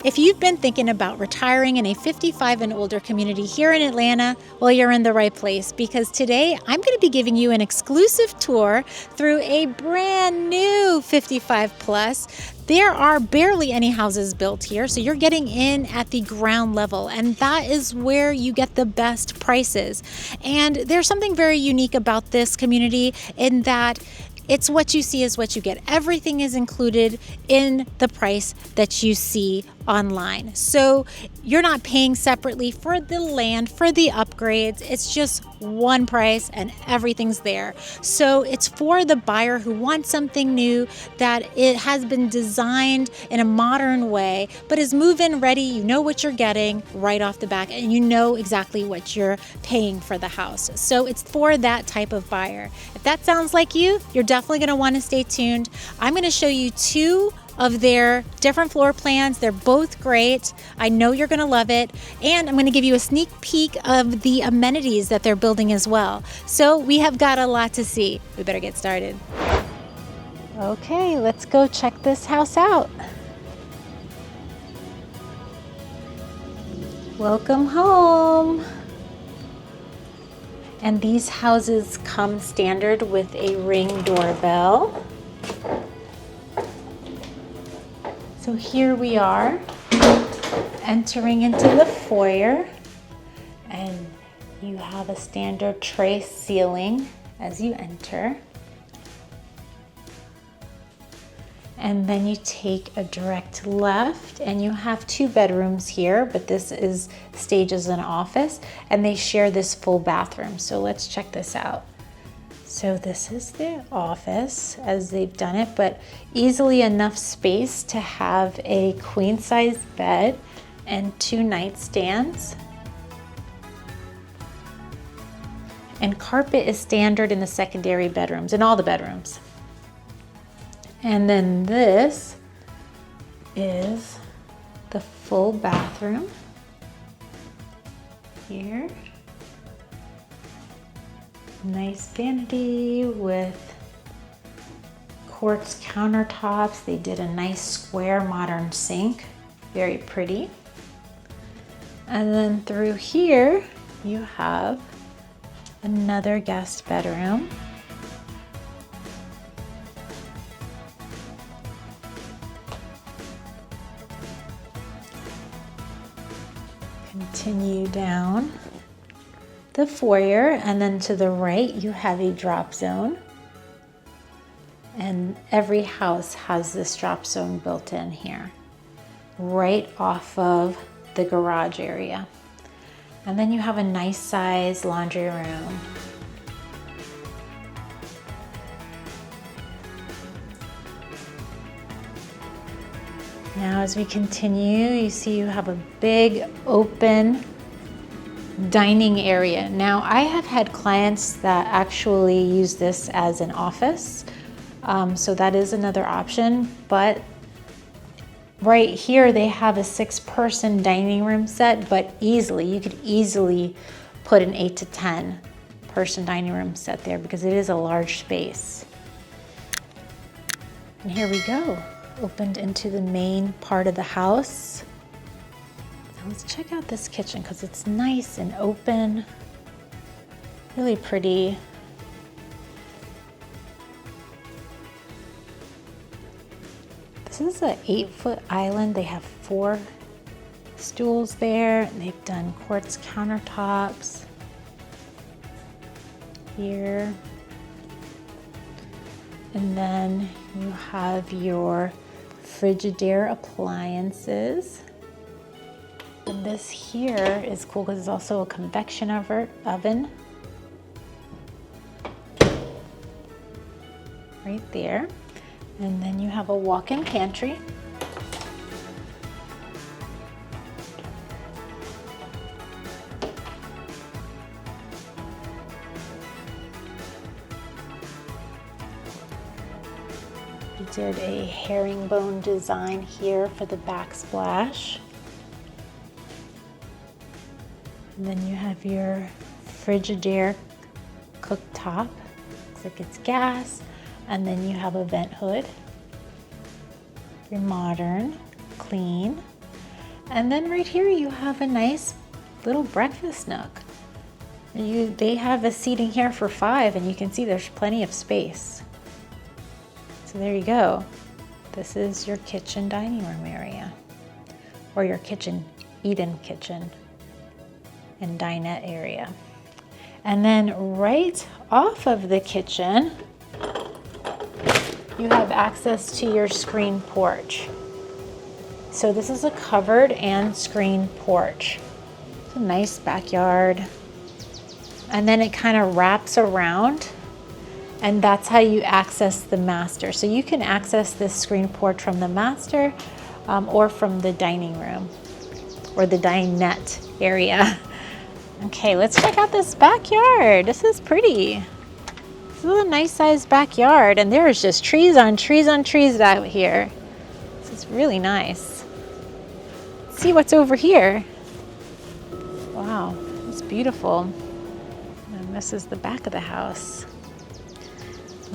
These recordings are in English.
If you've been thinking about retiring in a 55 and older community here in Atlanta, well, you're in the right place, because today I'm going to be giving you an exclusive tour through a brand new 55 plus. There are barely any houses built here, so you're getting in at the ground level, and that is where you get the best prices. And there's something very unique about this community in that it's what you see is what you get. Everything is included in the price that you see online. So you're not paying separately for the land, for the upgrades. It's just one price and everything's there. So it's for the buyer who wants something new, that it has been designed in a modern way, but is move-in ready. You know what you're getting right off the bat, and you know exactly what you're paying for the house. So it's for that type of buyer. If that sounds like you, you're definitely going to want to stay tuned. I'm going to show you two of their different floor plans. They're both great. I know you're going to love it. And I'm going to give you a sneak peek of the amenities that they're building as well. So we have got a lot to see. We better get started. Okay, let's go check this house out. Welcome home. And these houses come standard with a Ring doorbell. So here we are entering into the foyer, and you have a standard tray ceiling as you enter. And then you take a direct left, and you have two bedrooms here, but this is staged as an office, and they share this full bathroom. So let's check this out. So this is the office as they've done it, but easily enough space to have a queen size bed and two nightstands. And carpet is standard in the secondary bedrooms, in all the bedrooms. And then this is the full bathroom here. Nice vanity with quartz countertops. They did a nice square modern sink, very pretty. And then through here you have another guest bedroom. Continue down the foyer, and then to the right you have a drop zone, and every house has this drop zone built in here right off of the garage area. And then you have a nice size laundry room. Now as we continue, you see you have a big open dining area. Now I have had clients that actually use this as an office, so that is another option, but right here they have a 6-person dining room set, but you could easily put an 8 to 10 person dining room set there because it is a large space. And here we go, opened into the main part of the house. Let's check out this kitchen because it's nice and open, really pretty. This is an 8-foot island. They have 4 stools there, and they've done quartz countertops here. And then you have your Frigidaire appliances. And this here is cool because it's also a convection oven right there. And then you have a walk-in pantry. We did a herringbone design here for the backsplash. And then you have your Frigidaire cooktop. Looks like it's gas. And then you have a vent hood. You're modern, clean. And then right here you have a nice little breakfast nook. They have a seating here for 5, and you can see there's plenty of space. So there you go. This is your kitchen dining room area, or your kitchen, eat-in kitchen and dinette area. And then right off of the kitchen, you have access to your screen porch. So this is a covered and screened porch. It's a nice backyard. And then it kind of wraps around, and that's how you access the master. So you can access this screen porch from the master or from the dining room or the dinette area. Okay, let's check out this backyard. This is pretty. This is a nice sized backyard, and there's just trees on trees on trees out here. This is really nice. Let's see what's over here. Wow, it's beautiful. And this is the back of the house.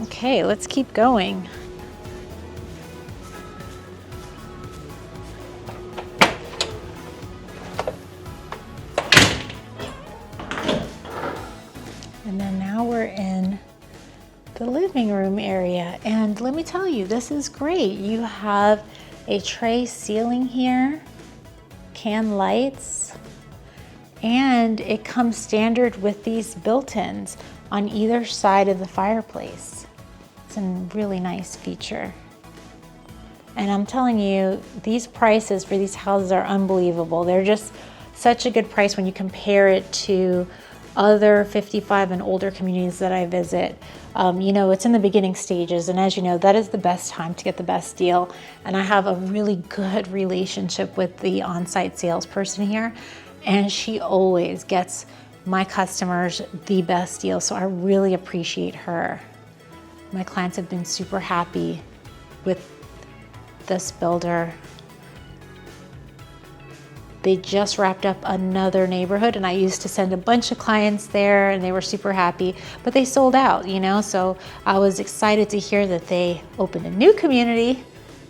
Okay, let's keep going. And then now we're in the living room area. And let me tell you, this is great. You have a tray ceiling here, can lights, and it comes standard with these built-ins on either side of the fireplace. It's a really nice feature. And I'm telling you, these prices for these houses are unbelievable. They're just such a good price when you compare it to other 55 and older communities that I visit. You know, it's in the beginning stages, and as you know, that is the best time to get the best deal. And I have a really good relationship with the on-site salesperson here, and she always gets my customers the best deal, so I really appreciate her. My clients have been super happy with this builder. They just wrapped up another neighborhood, and I used to send a bunch of clients there, and they were super happy, but they sold out, you know, so I was excited to hear that they opened a new community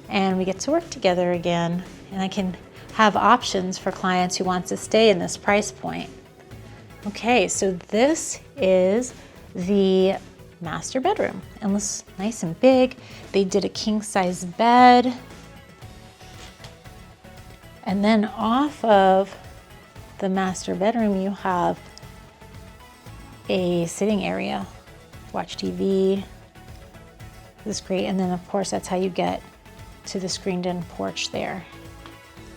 and we get to work together again, and I can have options for clients who want to stay in this price point. Okay, so this is the master bedroom, and it's nice and big. They did a king size bed. And then off of the master bedroom, you have a sitting area, watch TV. This is great. And then of course, that's how you get to the screened in porch there.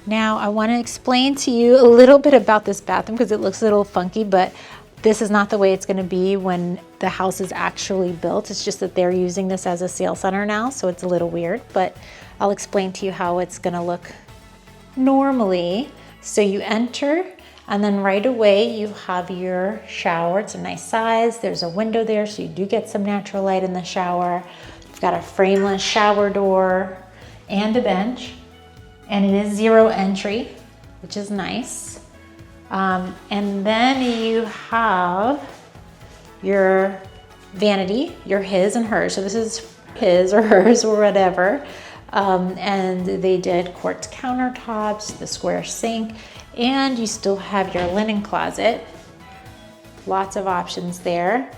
Now I want to explain to you a little bit about this bathroom because it looks a little funky, but this is not the way it's going to be when the house is actually built. It's just that they're using this as a sales center now, so it's a little weird, but I'll explain to you how it's going to look normally. So you enter, and then right away you have your shower. It's a nice size. There's a window there, so you do get some natural light in the shower. You've got a frameless shower door and a bench, and it is 0 entry, which is nice. And then you have your vanity, your his and hers. So this is his or hers or whatever. And they did quartz countertops, the square sink, and you still have your linen closet. Lots of options there.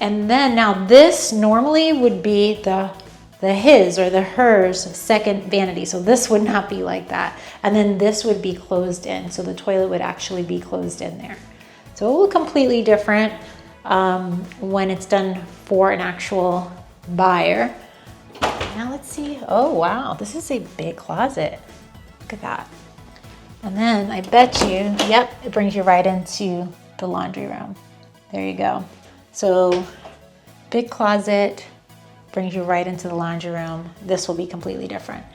And then now this normally would be the his or the hers second vanity. So this would not be like that. And then this would be closed in. So the toilet would actually be closed in there. So it will look completely different when it's done for an actual buyer. Now let's see. Oh wow, this is a big closet. Look at that. And then I bet you, yep, it brings you right into the laundry room. There you go. So big closet brings you right into the laundry room. This will be completely different.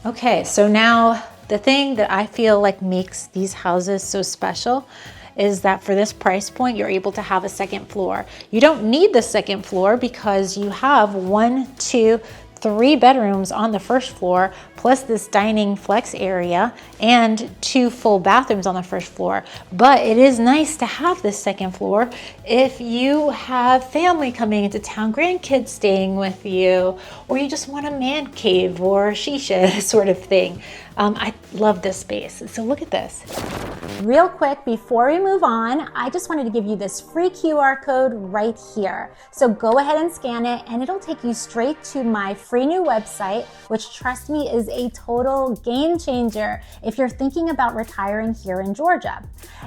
Okay, so now the thing that I feel like makes these houses so special is that for this price point, you're able to have a second floor. You don't need the second floor because you have 1, 2, 3 bedrooms on the first floor, plus this dining flex area and 2 full bathrooms on the first floor. But it is nice to have this second floor if you have family coming into town, grandkids staying with you, or you just want a man cave or shisha sort of thing. I love this space. So look at this. Real quick, before we move on, I just wanted to give you this free QR code right here. So go ahead and scan it and it'll take you straight to my free new website, which, trust me, is a total game changer if you're thinking about retiring here in Georgia.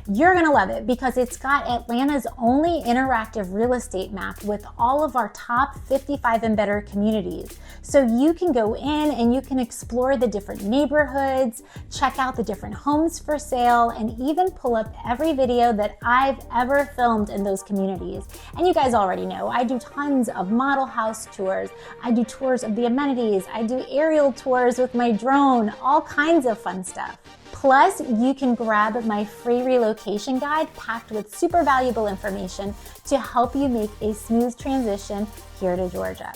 You're gonna love it because it's got Atlanta's only interactive real estate map with all of our top 55 and better communities. So you can go in and you can explore the different neighborhoods, check out the different homes for sale, and even pull up every video that I've ever filmed in those communities. And you guys already know, I do tons of model house tours. I do tours of the amenities. I do aerial tours with my drone, all kinds of fun stuff. Plus, you can grab my free relocation guide packed with super valuable information to help you make a smooth transition here to Georgia.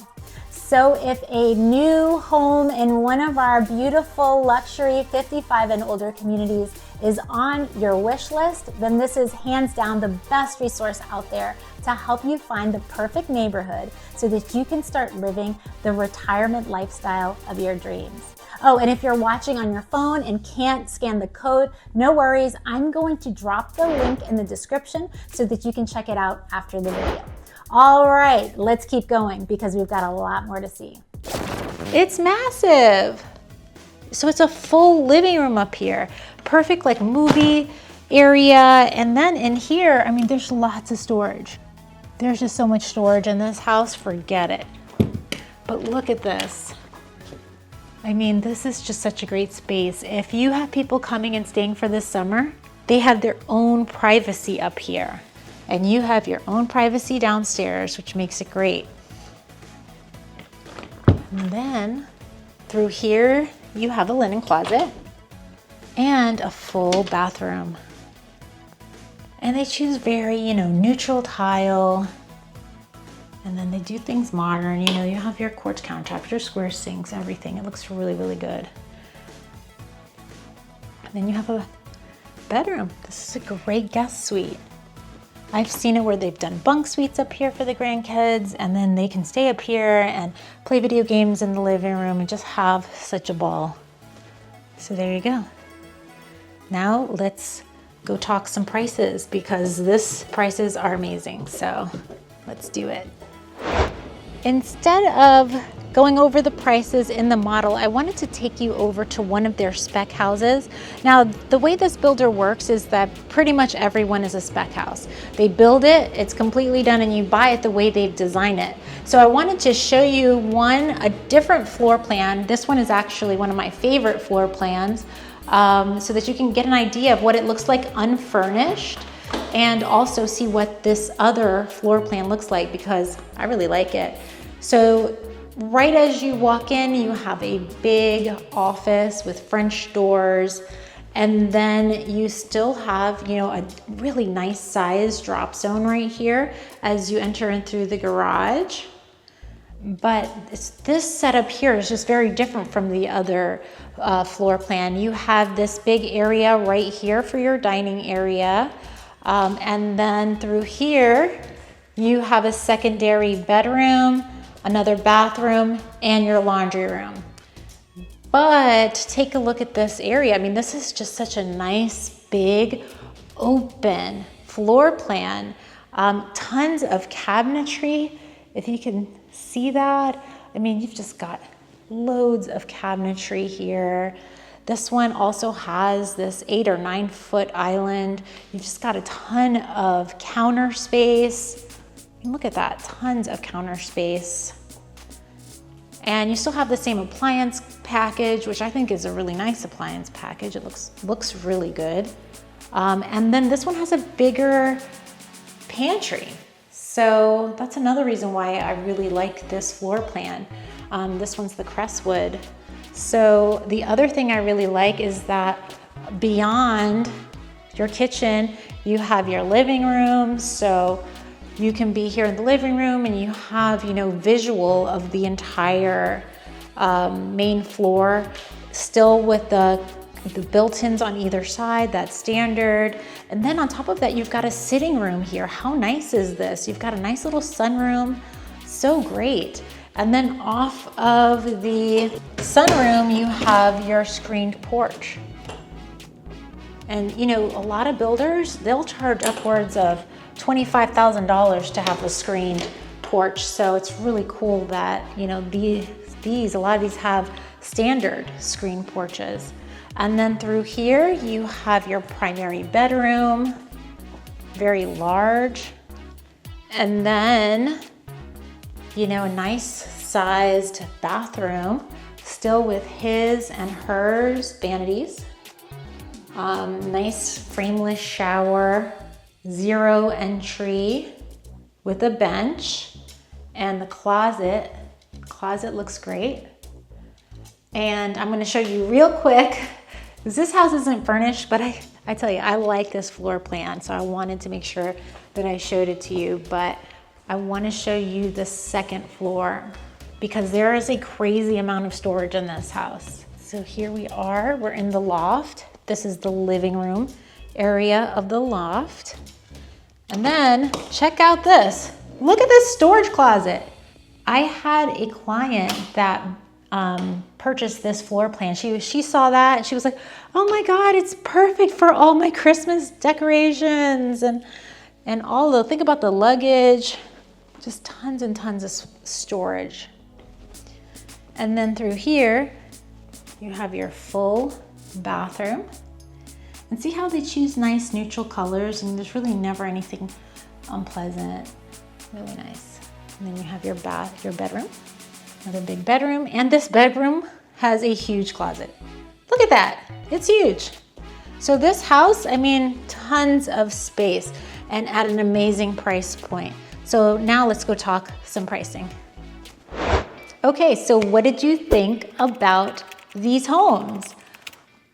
So if a new home in one of our beautiful luxury 55 and older communities is on your wish list, then this is hands down the best resource out there to help you find the perfect neighborhood so that you can start living the retirement lifestyle of your dreams. Oh, and if you're watching on your phone and can't scan the code, no worries. I'm going to drop the link in the description so that you can check it out after the video. All right, let's keep going because we've got a lot more to see. It's massive. So it's a full living room up here. Perfect like movie area. And then in here, I mean, there's lots of storage. There's just so much storage in this house, forget it. But look at this. I mean, this is just such a great space. If you have people coming and staying for this summer, they have their own privacy up here. And you have your own privacy downstairs, which makes it great. And then through here, you have a linen closet and a full bathroom. And they choose very, neutral tile. And then they do things modern. You have your quartz countertops, your square sinks, everything. It looks really, really good. And then you have a bedroom. This is a great guest suite. I've seen it where they've done bunk suites up here for the grandkids, and then they can stay up here and play video games in the living room and just have such a ball. So there you go. Now let's go talk some prices because this prices are amazing. So let's do it. Instead of going over the prices in the model, I wanted to take you over to one of their spec houses. Now, the way this builder works is that pretty much everyone is a spec house. They build it, it's completely done, and you buy it the way they've designed it. So I wanted to show you a different floor plan. This one is actually one of my favorite floor plans, so that you can get an idea of what it looks like unfurnished, and also see what this other floor plan looks like because I really like it. So right as you walk in, you have a big office with French doors, and then you still have, a really nice size drop zone right here as you enter in through the garage. But this setup here is just very different from the other floor plan. You have this big area right here for your dining area. And then through here, you have a secondary bedroom, another bathroom, and your laundry room. But take a look at this area. I mean, this is just such a nice, big, open floor plan. Tons of cabinetry, if you can see that. I mean, you've just got loads of cabinetry here. This one also has this 8 or 9 foot island. You've just got a ton of counter space. Look at that, tons of counter space. And you still have the same appliance package, which I think is a really nice appliance package. It looks really good. And then this one has a bigger pantry. So that's another reason why I really like this floor plan. This one's the Crestwood. So the other thing I really like is that beyond your kitchen, you have your living room. So you can be here in the living room and you have, visual of the entire main floor, still with the built-ins on either side, that's standard. And then on top of that, you've got a sitting room here. How nice is this? You've got a nice little sunroom, so great. And then off of the sunroom, you have your screened porch. And you know, a lot of builders, they'll charge upwards of $25,000 to have a screened porch. So it's really cool that, you know, a lot of these have standard screen porches. And then through here, you have your primary bedroom, very large. And then, you know, a nice sized bathroom, still with his and hers vanities. Nice frameless shower, zero entry with a bench, and the closet looks great. And I'm gonna show you real quick, because this house isn't furnished, but I tell you, I like this floor plan, so I wanted to make sure that I showed it to you. But I wanna show you the second floor, because there is a crazy amount of storage in this house. So here we are, we're in the loft. This is the living room area of the loft. And then check out this. Look at this storage closet. I had a client that purchased this floor plan. She saw that and she was like, oh my God, it's perfect for all my Christmas decorations and think about the luggage, just tons and tons of storage. And then through here, you have your full bathroom. And see how they choose nice neutral colors, and there's really never anything unpleasant. Really nice. And then you have your bedroom, another big bedroom, and this bedroom has a huge closet. Look at that, it's huge. So this house, I mean, tons of space and at an amazing price point. So now let's go talk some pricing. Okay, so what did you think about these homes?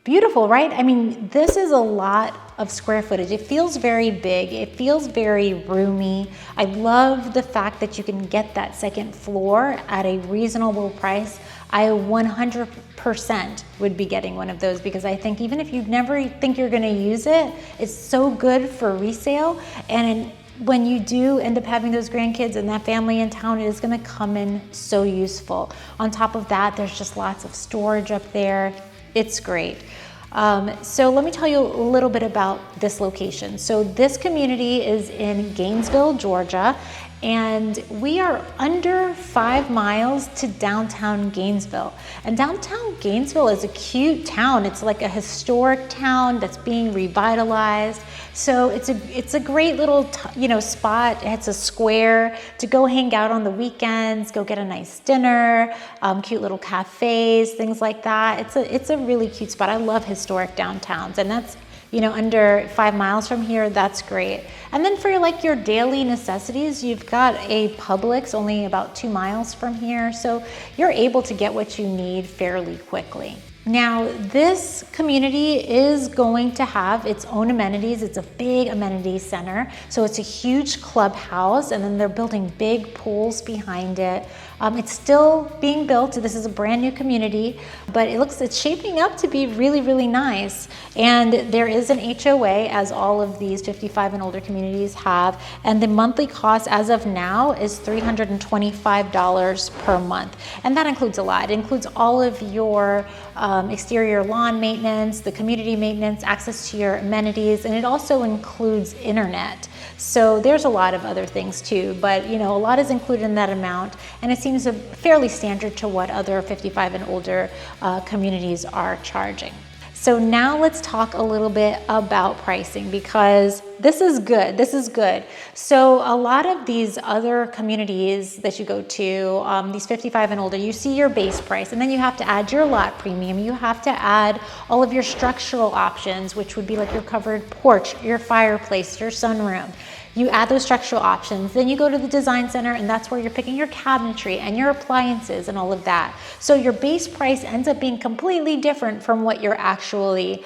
Beautiful, right? I mean, this is a lot of square footage. It feels very big. It feels very roomy. I love the fact that you can get that second floor at a reasonable price. I 100% would be getting one of those, because I think even if you never think you're gonna use it, it's so good for resale. And when you do end up having those grandkids and that family in town, it is gonna come in so useful. On top of that, there's just lots of storage up there. It's great. So let me tell you a little bit about this location. So this community is in Gainesville, Georgia, and we are under 5 miles to downtown Gainesville. And downtown Gainesville is a cute town. It's like a historic town that's being revitalized. So it's a great little spot. It's a square to go hang out on the weekends, go get a nice dinner, cute little cafes, things like that. It's a really cute spot. I love historic downtowns, and that's under 5 miles from here. That's great. And then for your daily necessities, you've got a Publix only about 2 miles from here, so you're able to get what you need fairly quickly. Now, this community is going to have its own amenities. It's a big amenity center. So it's a huge clubhouse, and then they're building big pools behind it. It's still being built. This is a brand new community, but it's shaping up to be really, really nice. And there is an HOA, as all of these 55 and older communities have. And the monthly cost as of now is $325 per month. And that includes a lot. It includes all of your exterior lawn maintenance, the community maintenance, access to your amenities, and it also includes internet. So there's a lot of other things too, but a lot is included in that amount, and it seems fairly standard to what other 55 and older communities are charging. So now let's talk a little bit about pricing, because this is good. This is good. So a lot of these other communities that you go to, these 55 and older, you see your base price, and then you have to add your lot premium. You have to add all of your structural options, which would be like your covered porch, your fireplace, your sunroom. You add those structural options, then you go to the design center, and that's where you're picking your cabinetry and your appliances and all of that. So your base price ends up being completely different from what you're actually,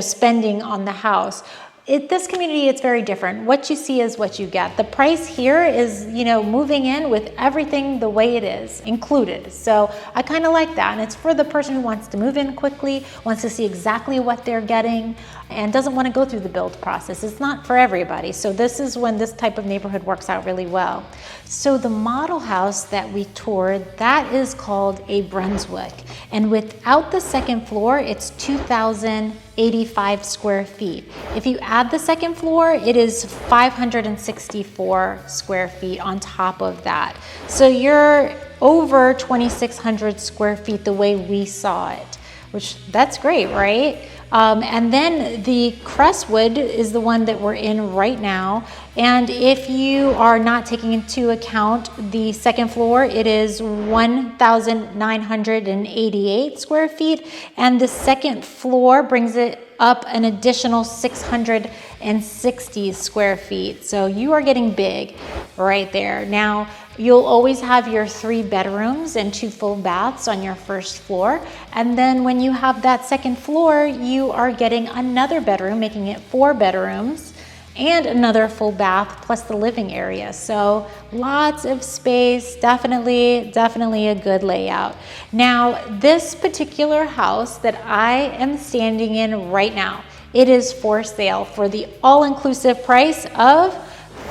spending on the house. This community, it's very different. What you see is what you get. The price here is, moving in with everything the way it is included. So I kind of like that. And it's for the person who wants to move in quickly, wants to see exactly what they're getting, and doesn't want to go through the build process. It's not for everybody. So this is when this type of neighborhood works out really well. So the model house that we toured, that is called a Brunswick. And without the second floor, it's 2,085 square feet. If you add the second floor, it is 564 square feet on top of that. So you're over 2,600 square feet the way we saw it, which that's great, right? And then the Crestwood is the one that we're in right now. And if you are not taking into account the second floor, it is 1,988 square feet. And the second floor brings it up an additional 660 square feet. So you are getting big right there. Now, you'll always have your 3 bedrooms and 2 full baths on your first floor. And then when you have that second floor, you are getting another bedroom, making it 4 bedrooms and another full bath plus the living area. So lots of space, definitely a good layout. Now, this particular house that I am standing in right now, it is for sale for the all-inclusive price of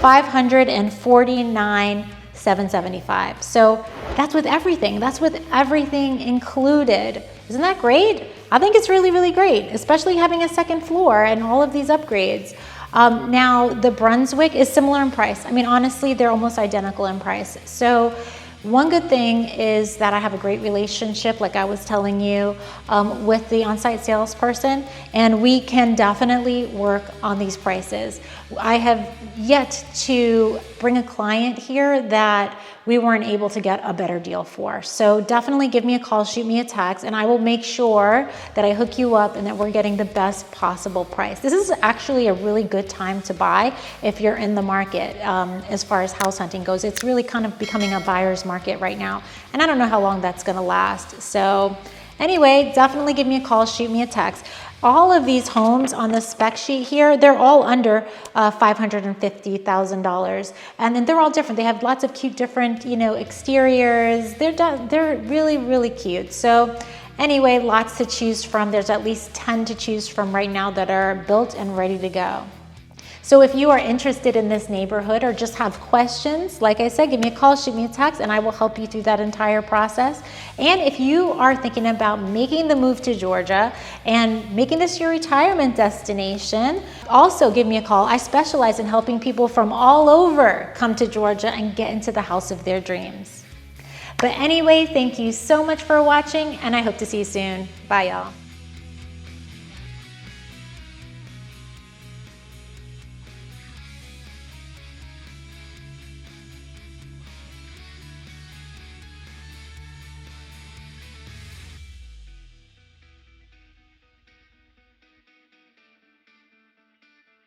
$549,775. So that's with everything. That's with everything included. Isn't that great? I think it's really great, especially having a second floor and all of these upgrades. Now, the Brunswick is similar in price. I mean, honestly, they're almost identical in price. So one good thing is that I have a great relationship, like I was telling you, with the on-site salesperson, and we can definitely work on these prices. I have yet to bring a client here that we weren't able to get a better deal for. So definitely give me a call, shoot me a text, and I will make sure that I hook you up and that we're getting the best possible price. This is actually a really good time to buy if you're in the market as far as house hunting goes. It's really kind of becoming a buyer's market right now, and I don't know how long that's gonna last. So anyway, definitely give me a call, shoot me a text. All of these homes on the spec sheet here, they're all under $550,000. And then they're all different. They have lots of cute different, exteriors. They're really cute. So anyway, lots to choose from. There's at least 10 to choose from right now that are built and ready to go. So if you are interested in this neighborhood or just have questions, like I said, give me a call, shoot me a text, and I will help you through that entire process. And if you are thinking about making the move to Georgia and making this your retirement destination, also give me a call. I specialize in helping people from all over come to Georgia and get into the house of their dreams. But anyway, thank you so much for watching, and I hope to see you soon. Bye, y'all.